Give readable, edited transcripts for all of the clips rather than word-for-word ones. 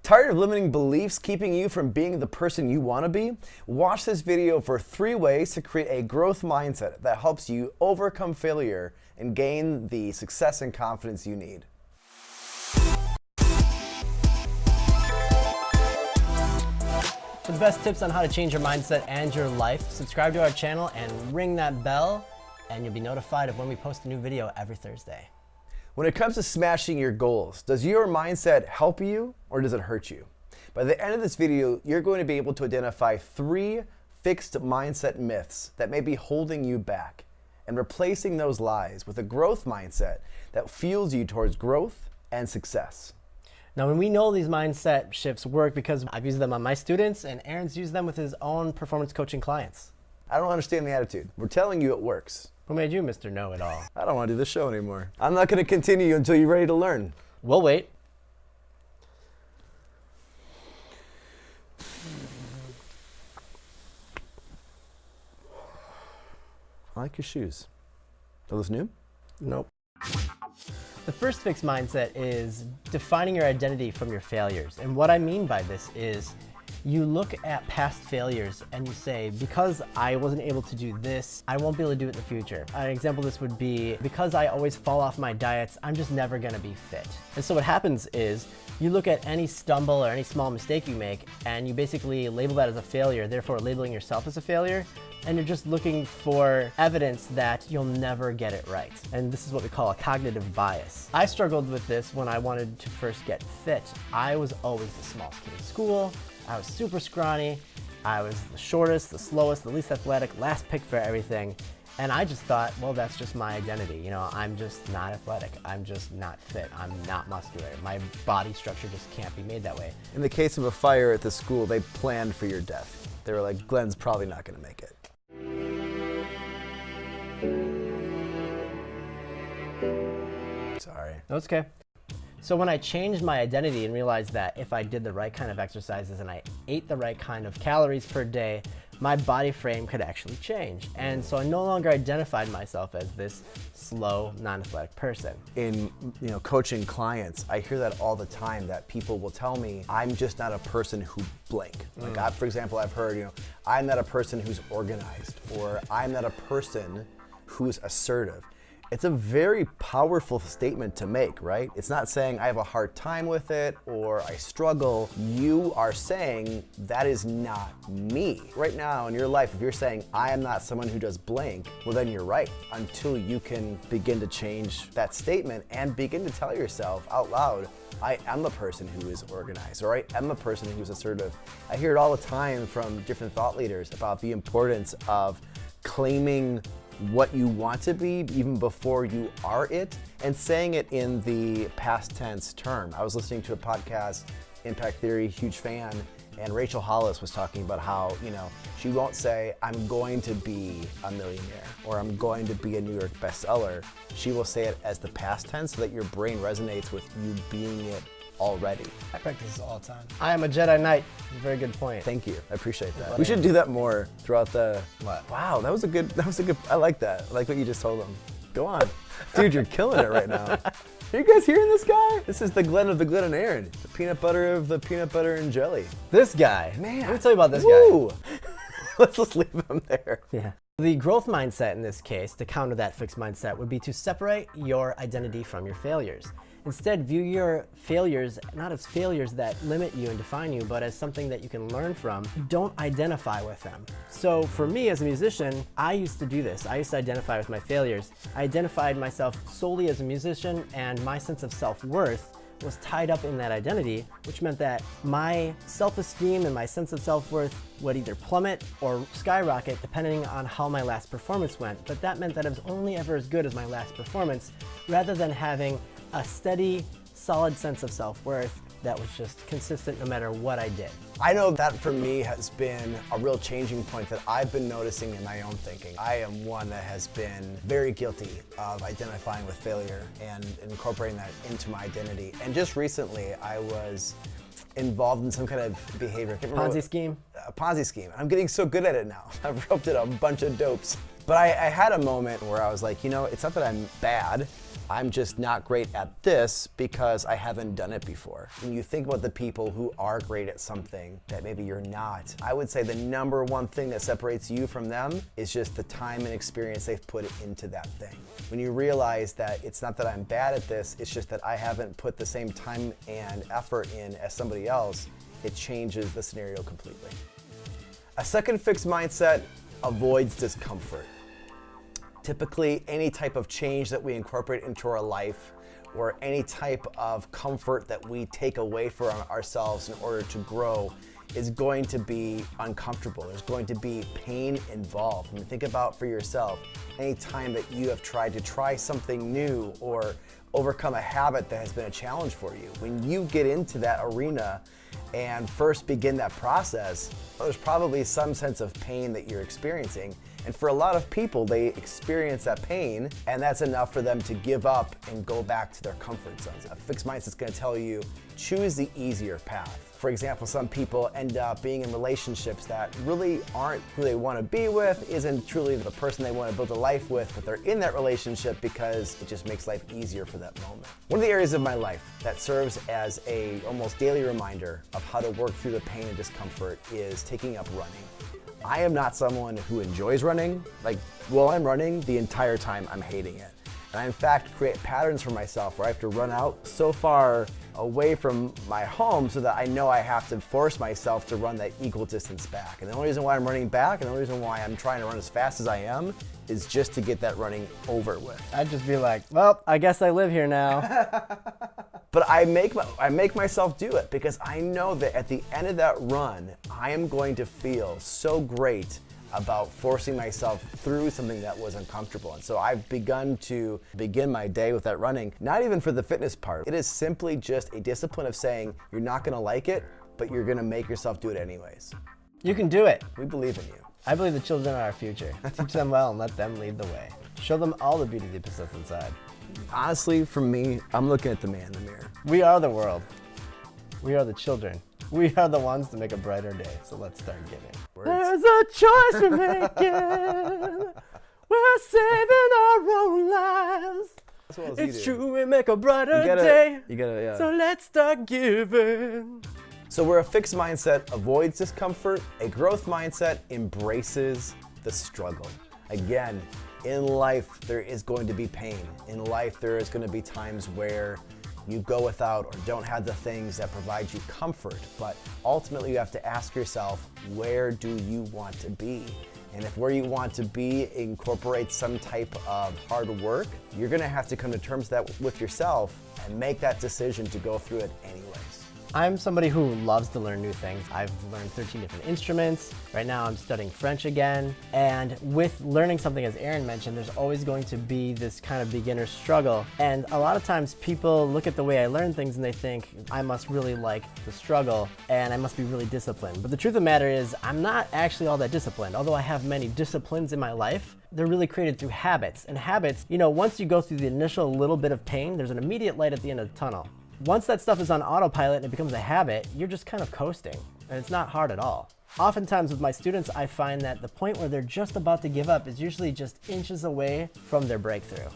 Tired of limiting beliefs keeping you from being the person you want to be? Watch this video for 3 ways to create a growth mindset that helps you overcome failure and gain the success and confidence you need. For the best tips on how to change your mindset and your life, subscribe to our channel and ring that bell, and you'll be notified of when we post a new video every Thursday. When it comes to smashing your goals, does your mindset help you or does it hurt you? By the end of this video, you're going to be able to identify 3 fixed mindset myths that may be holding you back and replacing those lies with a growth mindset that fuels you towards growth and success. Now, when we know these mindset shifts work because I've used them on my students and Aaron's used them with his own performance coaching clients. I don't understand the attitude. We're telling you it works. Who made you Mr. Know-It-All? I don't want to do this show anymore. I'm not going to continue until you're ready to learn. We'll wait. I like your shoes. Are those new? Nope. The first fixed mindset is defining your identity from your failures. And what I mean by this is you look at past failures and you say, because I wasn't able to do this, I won't be able to do it in the future. An example of this would be, because I always fall off my diets, I'm just never gonna be fit. And so what happens is you look at any stumble or any small mistake you make and you basically label that as a failure, therefore labeling yourself as a failure. And you're just looking for evidence that you'll never get it right. And this is what we call a cognitive bias. I struggled with this when I wanted to first get fit. I was always the smallest kid in school. I was super scrawny. I was the shortest, the slowest, the least athletic, last pick for everything. And I just thought, well, that's just my identity. You know, I'm just not athletic. I'm just not fit. I'm not muscular. My body structure just can't be made that way. In the case of a fire at the school, they planned for your death. They were like, Glenn's probably not going to make it. Sorry. That's okay. So when I changed my identity and realized that if I did the right kind of exercises and I ate the right kind of calories per day, my body frame could actually change. And so I no longer identified myself as this slow, non-athletic person. In coaching clients, I hear that all the time, that people will tell me, I'm just not a person who blank. Like, for example, I've heard, I'm not a person who's organized, or I'm not a person who's assertive. It's a very powerful statement to make, right? It's not saying I have a hard time with it or I struggle. You are saying that is not me. Right now in your life, if you're saying I am not someone who does blank, well then you're right, until you can begin to change that statement and begin to tell yourself out loud, I am the person who is organized, or I am the person who's assertive. I hear it all the time from different thought leaders about the importance of claiming what you want to be even before you are it, and saying it in the past tense term. I was listening to a podcast, Impact Theory, huge fan, and Rachel Hollis was talking about how, she won't say, I'm going to be a millionaire, or I'm going to be a New York bestseller. She will say it as the past tense so that your brain resonates with you being it already. I practice this all the time. I am a Jedi Knight. Very good point. Thank you. I appreciate that. We should do that more throughout the... What? Wow, that was a good, I like that. I like what you just told them. Go on. Dude, you're killing it right now. Are you guys hearing this guy? This is the Glenn of the Glenn and Aaron. The peanut butter of the peanut butter and jelly. This guy. Man. Let me tell you about this Woo. Guy. Let's just leave him there. Yeah. The growth mindset in this case, to counter that fixed mindset, would be to separate your identity from your failures. Instead, view your failures not as failures that limit you and define you, but as something that you can learn from. Don't identify with them. So for me as a musician, I used to do this. I used to identify with my failures. I identified myself solely as a musician, and my sense of self-worth was tied up in that identity, which meant that my self-esteem and my sense of self-worth would either plummet or skyrocket depending on how my last performance went. But that meant that it was only ever as good as my last performance, rather than having a steady, solid sense of self-worth that was just consistent no matter what I did. I know that for me has been a real changing point that I've been noticing in my own thinking. I am one that has been very guilty of identifying with failure and incorporating that into my identity. And just recently, I was involved in some kind of behavior. Ponzi scheme? A Ponzi scheme. I'm getting so good at it now. I've roped in a bunch of dopes. But I had a moment where I was like, it's not that I'm bad. I'm just not great at this because I haven't done it before. When you think about the people who are great at something that maybe you're not, I would say the number one thing that separates you from them is just the time and experience they've put into that thing. When you realize that it's not that I'm bad at this, it's just that I haven't put the same time and effort in as somebody else, it changes the scenario completely. A second fixed mindset avoids discomfort. Typically, any type of change that we incorporate into our life or any type of comfort that we take away from ourselves in order to grow is going to be uncomfortable. There's going to be pain involved. I mean, think about for yourself, any time that you have tried to try something new or overcome a habit that has been a challenge for you. When you get into that arena and first begin that process, there's probably some sense of pain that you're experiencing. And for a lot of people, they experience that pain, and that's enough for them to give up and go back to their comfort zones. A fixed mindset is going to tell you, choose the easier path. For example, some people end up being in relationships that really aren't who they want to be with, isn't truly the person they want to build a life with, but they're in that relationship because it just makes life easier for that moment. One of the areas of my life that serves as a almost daily reminder of how to work through the pain and discomfort is taking up running. I am not someone who enjoys running. Like, while I'm running, the entire time I'm hating it. And I, in fact, create patterns for myself where I have to run out so far away from my home so that I know I have to force myself to run that equal distance back. And the only reason why I'm running back and the only reason why I'm trying to run as fast as I am is just to get that running over with. I'd just be like, well, I guess I live here now. But I make myself do it because I know that at the end of that run, I am going to feel so great about forcing myself through something that was uncomfortable. And so I've begun to begin my day with that running, not even for the fitness part. It is simply just a discipline of saying, you're not gonna like it, but you're gonna make yourself do it anyways. You can do it. We believe in you. I believe the children are our future. Teach them well and let them lead the way. Show them all the beauty that possess inside. Honestly, for me, I'm looking at the man in the mirror. We are the world. We are the children. We are the ones to make a brighter day, so let's start giving. There's a choice we're making. We're saving our own lives. It's true, we make a brighter day. Yeah. So let's start giving. So where a fixed mindset avoids discomfort, a growth mindset embraces the struggle. Again, in life, there is going to be pain. In life, there is going to be times where you go without or don't have the things that provide you comfort. But ultimately, you have to ask yourself, where do you want to be? And if where you want to be incorporates some type of hard work, you're going to have to come to terms with yourself and make that decision to go through it anyways. I'm somebody who loves to learn new things. I've learned 13 different instruments. Right now I'm studying French again. And with learning something, as Aaron mentioned, there's always going to be this kind of beginner struggle. And a lot of times people look at the way I learn things and they think I must really like the struggle and I must be really disciplined. But the truth of the matter is I'm not actually all that disciplined. Although I have many disciplines in my life, they're really created through habits. And habits, once you go through the initial little bit of pain, there's an immediate light at the end of the tunnel. Once that stuff is on autopilot and it becomes a habit, you're just kind of coasting, and it's not hard at all. Oftentimes with my students, I find that the point where they're just about to give up is usually just inches away from their breakthrough.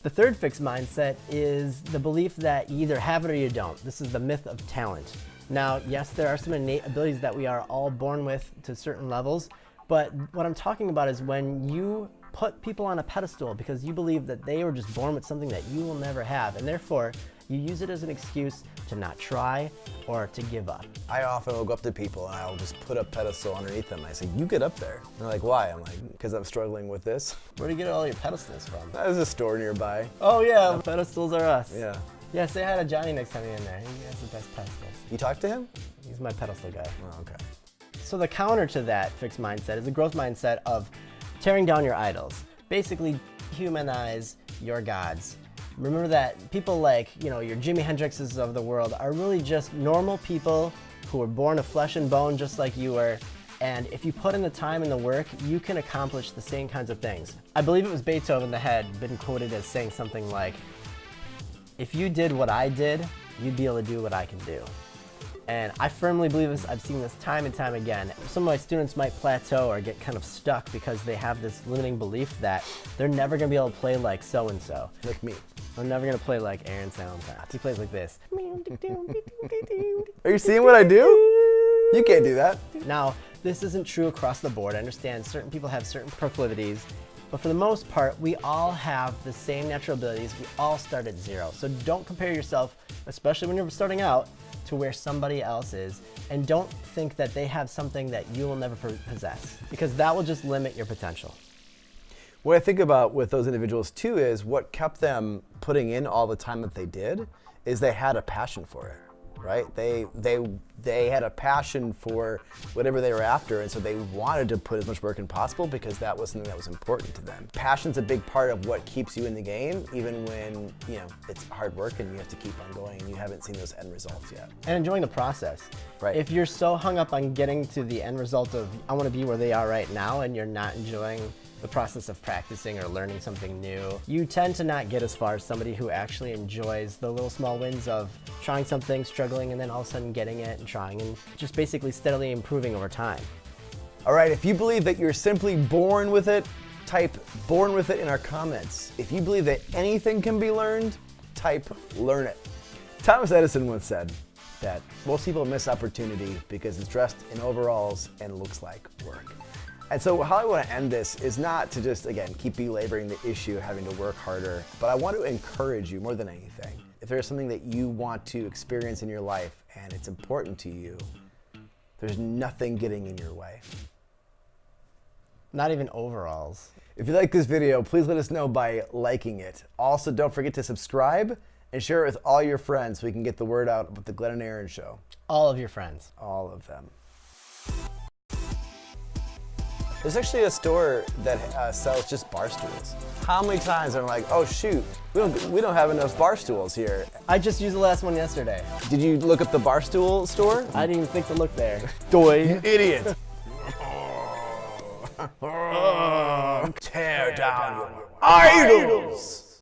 The third fixed mindset is the belief that you either have it or you don't. This is the myth of talent. Now, yes, there are some innate abilities that we are all born with to certain levels, but what I'm talking about is when you put people on a pedestal because you believe that they were just born with something that you will never have, and therefore you use it as an excuse to not try or to give up. I often will go up to people and I'll just put a pedestal underneath them. I say, you get up there. And they're like, why? I'm like, because I'm struggling with this. Where do you get all your pedestals from? There's a store nearby. Oh yeah, pedestals are us. Yeah. Yeah, say hi to Johnny next time you're in there. He has the best pedestals. You talk to him? He's my pedestal guy. Oh, okay. So the counter to that fixed mindset is a growth mindset of tearing down your idols. Basically, humanize your gods. Remember that people like, your Jimi Hendrixes of the world are really just normal people who were born of flesh and bone just like you were. And if you put in the time and the work, you can accomplish the same kinds of things. I believe it was Beethoven that had been quoted as saying something like, if you did what I did, you'd be able to do what I can do. And I firmly believe this. I've seen this time and time again. Some of my students might plateau or get kind of stuck because they have this limiting belief that they're never going to be able to play like so-and-so. Like me. I'm never gonna play like Aaron sounds. He plays like this. Are you seeing what I do? You can't do that. Now, this isn't true across the board. I understand certain people have certain proclivities, but for the most part, we all have the same natural abilities. We all start at zero. So don't compare yourself, especially when you're starting out, to where somebody else is, and don't think that they have something that you will never possess, because that will just limit your potential. What I think about with those individuals too is what kept them putting in all the time that they did is they had a passion for it, right? They had a passion for whatever they were after, and so they wanted to put as much work in possible because that was something that was important to them. Passion's a big part of what keeps you in the game, even when it's hard work and you have to keep on going and you haven't seen those end results yet. And enjoying the process. Right. If you're so hung up on getting to the end result of I want to be where they are right now, and you're not enjoying the process of practicing or learning something new, you tend to not get as far as somebody who actually enjoys the little small wins of trying something, struggling, and then all of a sudden getting it and trying and just basically steadily improving over time. All right, if you believe that you're simply born with it, type born with it in our comments. If you believe that anything can be learned, type learn it. Thomas Edison once said that most people miss opportunity because it's dressed in overalls and looks like work. And so how I want to end this is not to just, again, keep belaboring the issue of having to work harder, but I want to encourage you more than anything. If there's something that you want to experience in your life and it's important to you, there's nothing getting in your way. Not even overalls. If you like this video, please let us know by liking it. Also, don't forget to subscribe and share it with all your friends so we can get the word out about the Glenn and Aaron Show. All of your friends. All of them. There's actually a store that sells just bar stools. How many times I'm like, oh shoot, we don't have enough bar stools here. I just used the last one yesterday. Did you look up the bar stool store? I didn't even think to look there. You idiot. Tear down your idols.